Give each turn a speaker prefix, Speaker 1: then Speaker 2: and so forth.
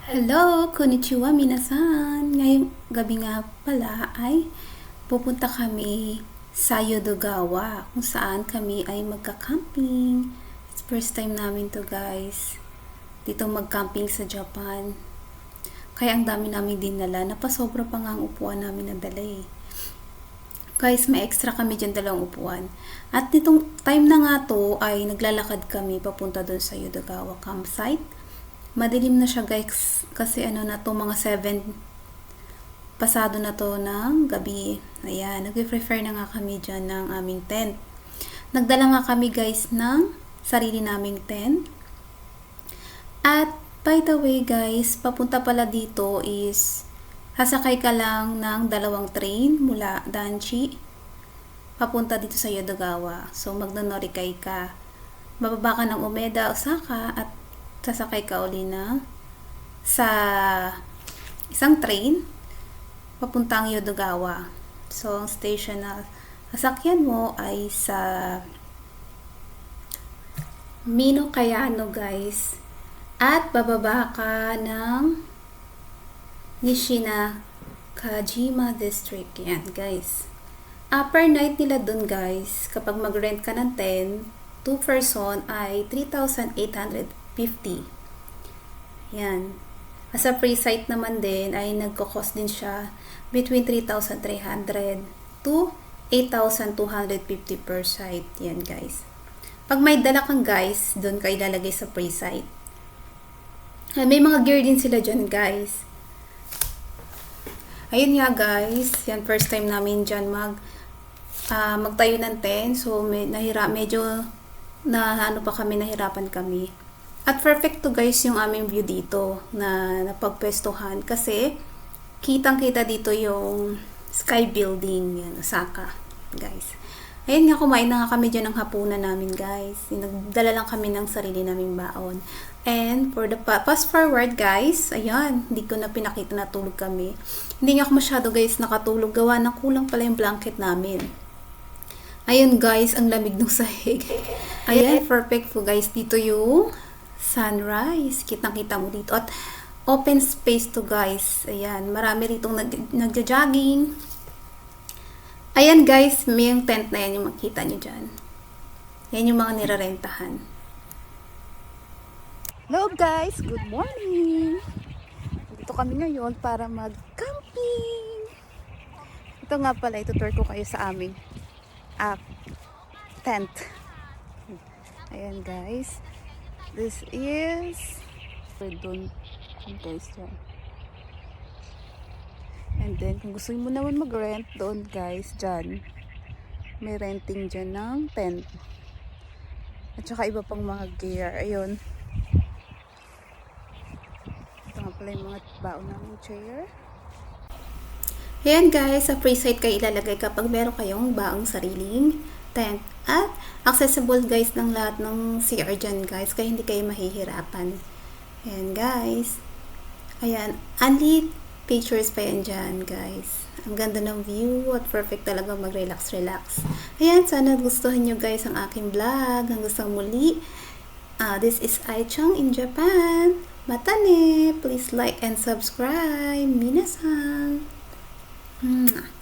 Speaker 1: Hello, konnichiwa minasan. Ngayong gabi nga pala ay pupunta kami sa Yodogawa kung saan kami ay magka-camping. It's first time namin to guys. Dito mag-camping sa Japan. Kaya ang dami namin dinala. Napasobra pa nga ang upuan namin na dala eh. Guys, may extra kami dyan dalawang upuan. At nitong time na nga to ay naglalakad kami papunta doon sa Yodogawa campsite. Madilim na siya guys kasi ano na to mga 7 pasado na to ng gabi. Ayan, nag-prefer na nga kami dyan ng aming tent. Nagdala nga kami guys ng sarili naming tent. At by the way guys, papunta pala dito is sasakay ka lang ng 2 train mula Danchi papunta dito sa Yodogawa. So magno-Norikay ka. Bababa ka ng Umeda, Osaka at sasakay ka uli na sa isang train papuntang Yodogawa. So, ang station na sasakyan mo ay sa Mino Kayano guys. At bababa ka ng Nishina Kajima District. Yan guys. Per night nila dun guys, kapag mag-rent ka ng 10, 2 person ay 3,850. Yan. As a free site naman din ay nagko-cost din siya between 3,300 to 8,250 per site. Yan guys. Pag may dala kang guys, doon ka ilalagay sa free site. May mga gear din sila dyan guys. Ayun nga guys. Yan first time namin dyan magtayo ng tent. So medyo nahirapan kami. At perfect to guys yung aming view dito na napagpwestuhan kasi kitang-kita dito yung sky building yan, Osaka guys. Ayun nga, kumain na nga kami dyan ng hapunan namin guys. Nagdala lang kami ng sarili naming baon. And for the fast forward guys, ayan, hindi ko na pinakita na tulog kami. Hindi nga ako masyado guys nakatulog, gawa na kulang pala yung blanket namin. Ayun guys, ang lamig ng sahig. Ayan, perfect po guys. Dito yung sunrise. Kitang-kita mo dito. At open space to guys. Ayan, marami ritong nagja-jogging. Ayan guys, may yung tent na yan yung makita nyo dyan. Yan yung mga nirarentahan. Hello guys, good morning. Dito kami ngayon para mag-camping. Ito nga pala, itutur ko kayo sa aming tent. Ayan guys. This is doon guys dyan. And then kung gusto mo naman mag-rent doon guys dyan, may renting dyan ng tent. At saka iba pang mga gear. Ayun. Ito nga pala yung mga baon namin chair. Ayan guys, sa free site kayo ilalagay kapag meron kayong baong sariling tent. At accessible guys ng lahat ng CR dyan guys, kaya hindi kayo mahihirapan. Ayan guys. Ayan, only pictures pa yan dyan guys. Ang ganda ng view at perfect talaga mag-relax. Ayan, sana gustuhan nyo guys ang aking vlog. Hanggang sa muli. This is Aichang in Japan. Matane! Please like and subscribe. Minasan! Mwah.